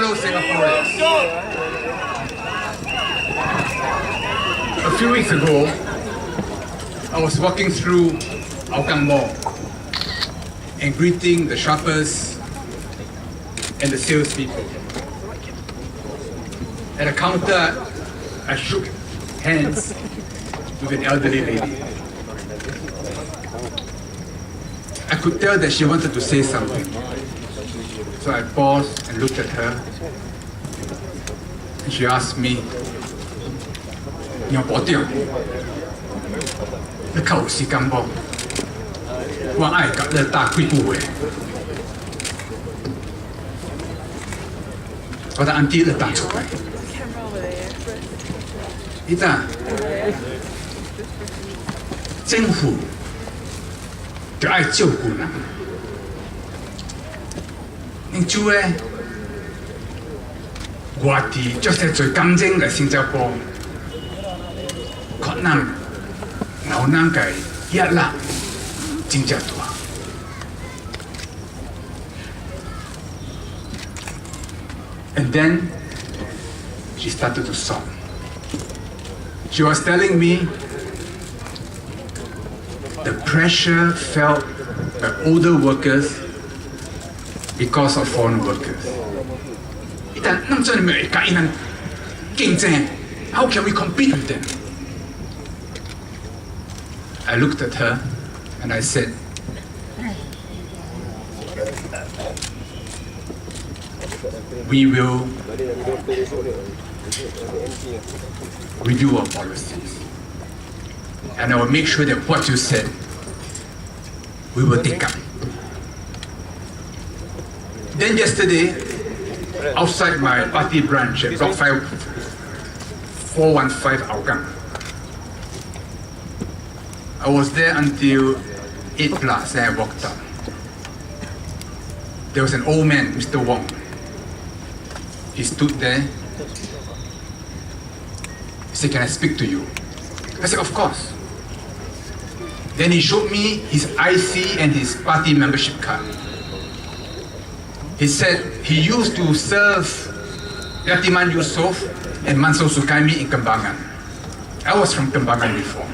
fellow Singaporeans. A few weeks ago, I was walking through Hougang Mall and greeting the shoppers and the salespeople. At a counter, I shook hands with an elderly lady. I could tell that she wanted to say something. So I paused and looked at her. And she asked me, "Nhỏ bỏ tiền, nó khẩu xì cam bò, qua ai gặp là ta quy bù ấy." Và ta auntie là ta chụp này. Ý ta, chính phủ thì ai chiều cụ nào. Nhưng chú ấy,我哋就是最金正嘅新加坡，可能牛腩嘅一粒真正大。And then she started to sob. She was telling me the pressure felt by older workers because of foreign workers. How can we compete with them? I looked at her and I said, we will review our policies. And I will make sure that what you said, we will take up. Then yesterday, outside my party branch at Block 415 Hougang, I was there until 8 plus, then I walked out. There was an old man, Mr. Wong. He stood there. He said, "Can I speak to you?" I said, "Of course." Then he showed me his IC and his party membership card. He said he used to serve Yatiman Yusof and Mansur Sukaimi in Kembangan. I was from Kembangan before.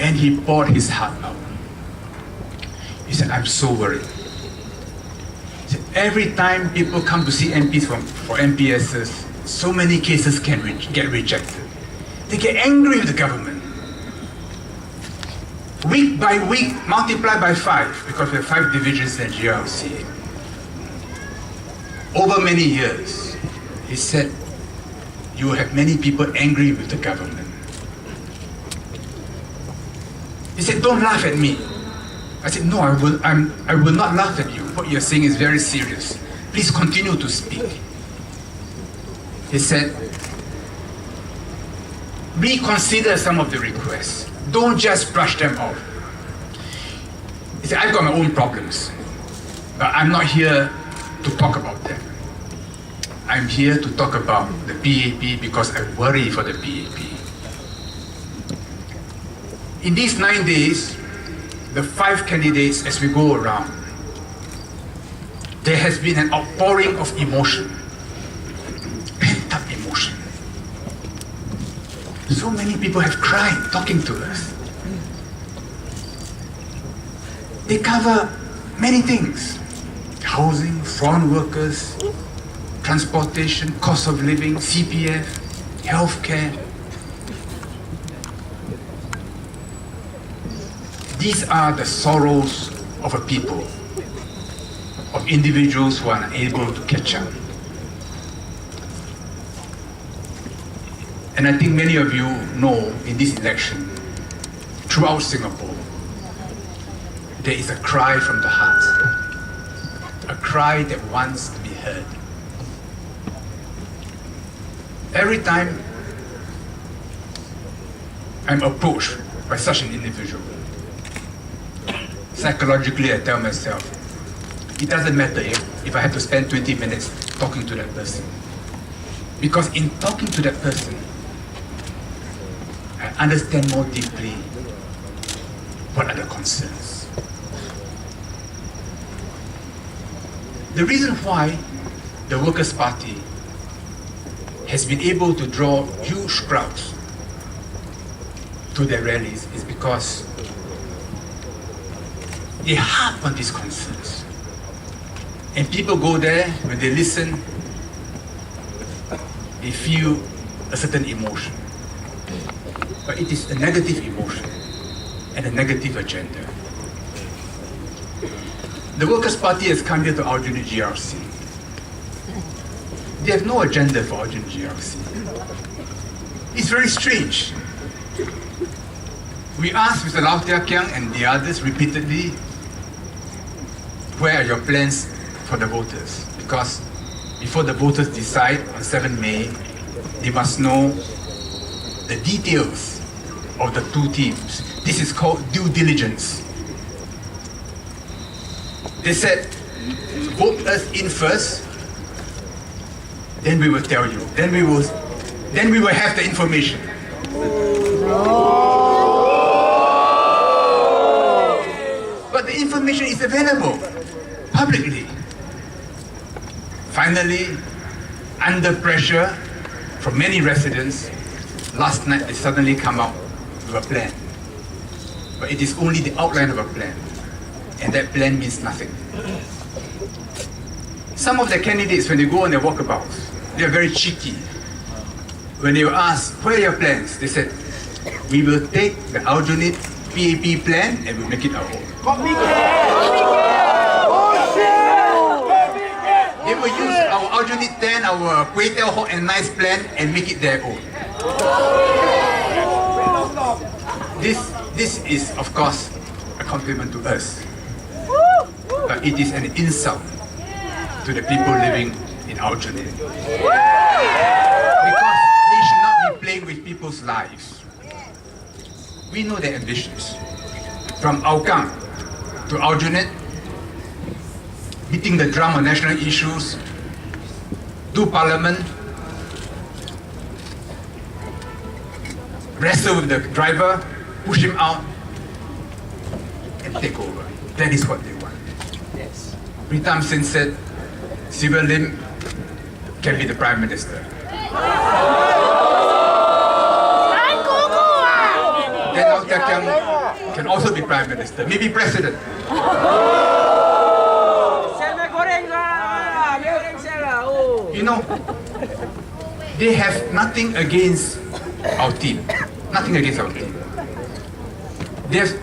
And he poured his heart out. He said, "I'm so worried." He said, every time people come to see MPs for MPSs, so many cases can get rejected. They get angry with the government. Week by week, multiply by 5, because we have 5 divisions in GRC. Over many years, he said, you will have many people angry with the government. He said, "Don't laugh at me." I said, "No, I will not laugh at you. What you're saying is very serious. Please continue to speak." He said, reconsider some of the requests. Don't just brush them off. He said, "I've got my own problems, but I'm not here to talk about them. I'm here to talk about the PAP because I worry for the PAP." In these 9 days, the 5 candidates, as we go around, there has been an outpouring of emotion, pent-up emotion. So many people have cried talking to us. They cover many things: housing, foreign workers, transportation, cost of living, CPF, healthcare. These are the sorrows of a people, of individuals who are unable to catch up. And I think many of you know, in this election, throughout Singapore, there is a cry from the heart, a cry that wants to be heard. Every time I'm approached by such an individual, psychologically I tell myself, it doesn't matter if I have to spend 20 minutes talking to that person. Because in talking to that person, I understand more deeply what are the concerns. The reason why the Workers' Party has been able to draw huge crowds to their rallies is because they harp on these concerns. And people go there, when they listen, they feel a certain emotion. But it is a negative emotion and a negative agenda. The Workers' Party has come here to Aljunied GRC. They have no agenda for Aljunied GRC. It's very strange. We asked Mr. Lau Tia Kiang and the others repeatedly, where are your plans for the voters? Because before the voters decide on 7 May, they must know the details of the two teams. This is called due diligence. They said, vote us in first, then we will tell you. Then we will have the information. But the information is available publicly. Finally, under pressure from many residents, last night they suddenly come out with a plan. But it is only the outline of a plan. And that plan means nothing. Some of the candidates, when they go on their walkabouts, they are very cheeky. When they were asked, where are your plans? They said, we will take the Aljunied PAP plan and we'll make it our own. They will use our Aljunied 10, our Kway Teow Hot and Nice plan and make it their own. This is, of course, a compliment to us. But it is an insult to the people living in Aljunied. Because they should not be playing with people's lives. We know their ambitions. From Aukang to Aljunied, beating the drum on national issues, to Parliament, wrestle with the driver, push him out, and take over. That is what they want. Yes. Pritam Sin said, Siva Lim can be the Prime Minister. Then Lau Tia Kiang can also be Prime Minister, maybe President. You know, they have nothing against our team. Nothing against our team. They have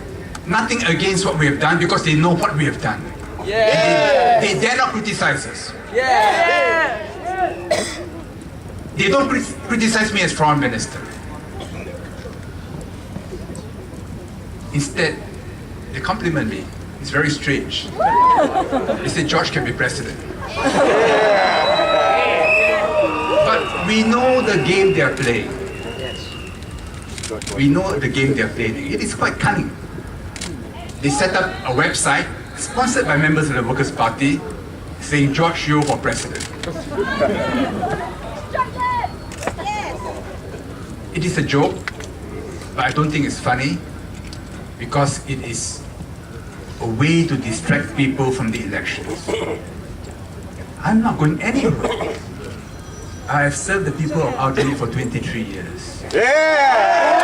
nothing against what we have done because they know what we have done. Yeah. They dare not criticize us. Yeah. They don't criticize me as Foreign Minister. Instead, they compliment me. It's very strange. They say George can be President. But we know the game they are playing. We know the game they are playing. It is quite cunning. They set up a website sponsored by members of the Workers' Party saying George Yeo for President. It is a joke, but I don't think it's funny because it is a way to distract people from the elections. I'm not going anywhere. I have served the people of Aljunied for 23 years. Yeah!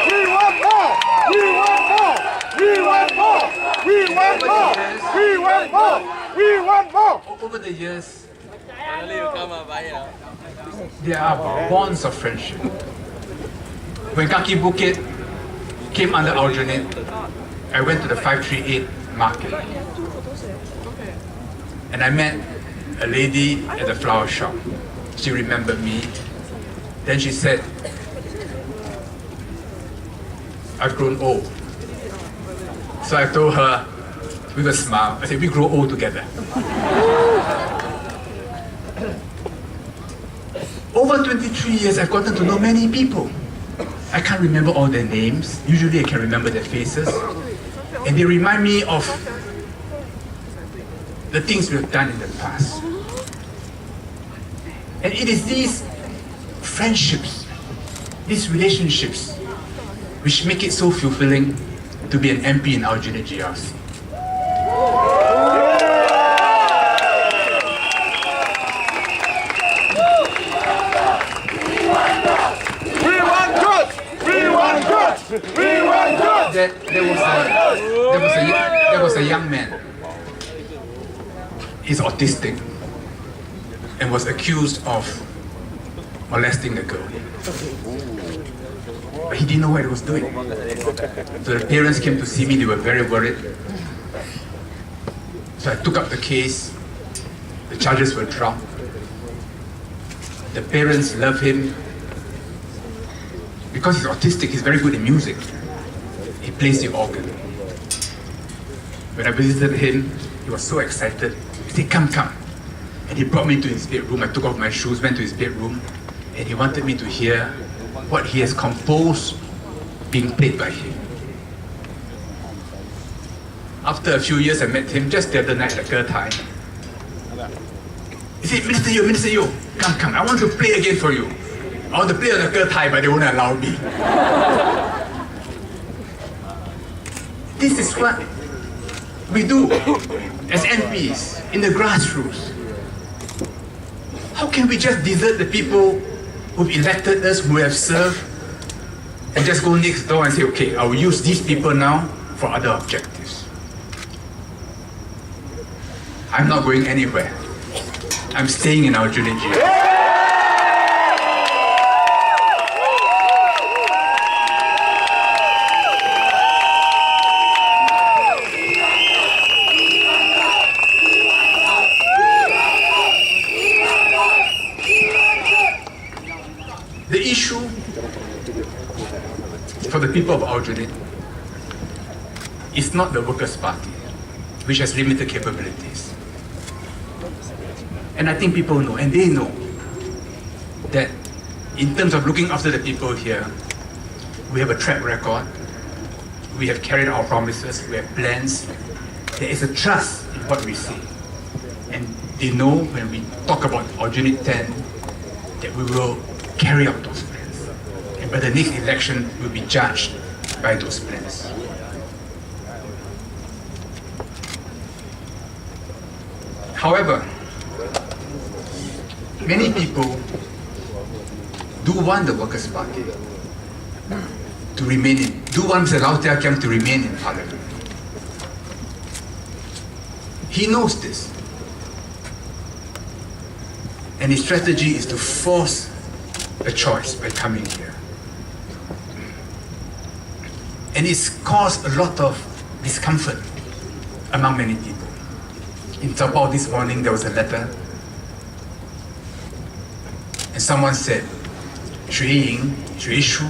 We want more! We want more! We want more! We want more! We want more! We want more! Over the years, there are bonds of friendship. When Kaki Bukit came under Aljunied, I went to the 538 market. And I met a lady at the flower shop. She remembered me. Then she said, I've grown old. So I told her with a smile, I said, we grow old together. Over 23 years, I've gotten to know many people. I can't remember all their names. Usually I can remember their faces. And they remind me of the things we've done in the past. And it is these friendships, these relationships, which make it so fulfilling to be an MP in Aljunied GRC. is autistic and was accused of molesting a girl. But he didn't know what he was doing. So the parents came to see me, they were very worried. So I took up the case, the charges were dropped. The parents love him. Because he's autistic, he's very good in music. He plays the organ. When I visited him, he was so excited. He said, come. And he brought me to his bedroom. I took off my shoes, went to his bedroom, and he wanted me to hear what he has composed being played by him. After a few years, I met him just the other night at Gertai. He said, Minister Yeo, come, I want to play again for you. I want to play on the Gertai, but they won't allow me. This is what we do as MPs in the grassroots. How can we just desert the people who've elected us, who have served, and just go next door and say, okay, I will use these people now for other objectives? I'm not going anywhere. I'm staying in Aljunied. The issue for the people of Aljunied is not the Workers' Party, which has limited capabilities. And I think people know, and they know, that in terms of looking after the people here, we have a track record, we have carried our promises, we have plans, there is a trust in what we say. And they know when we talk about Aljunied 10, that we will carry out those plans. And by the next election, we'll be judged by those plans. However, many people do want the Workers' Party to remain do want Mr. Lau Tia Kiam to remain in Parliament. He knows this. And his strategy is to force a choice by coming here. And it's caused a lot of discomfort among many people. In Zabao this morning, there was a letter, and someone said, Xue Ying, Xue Shu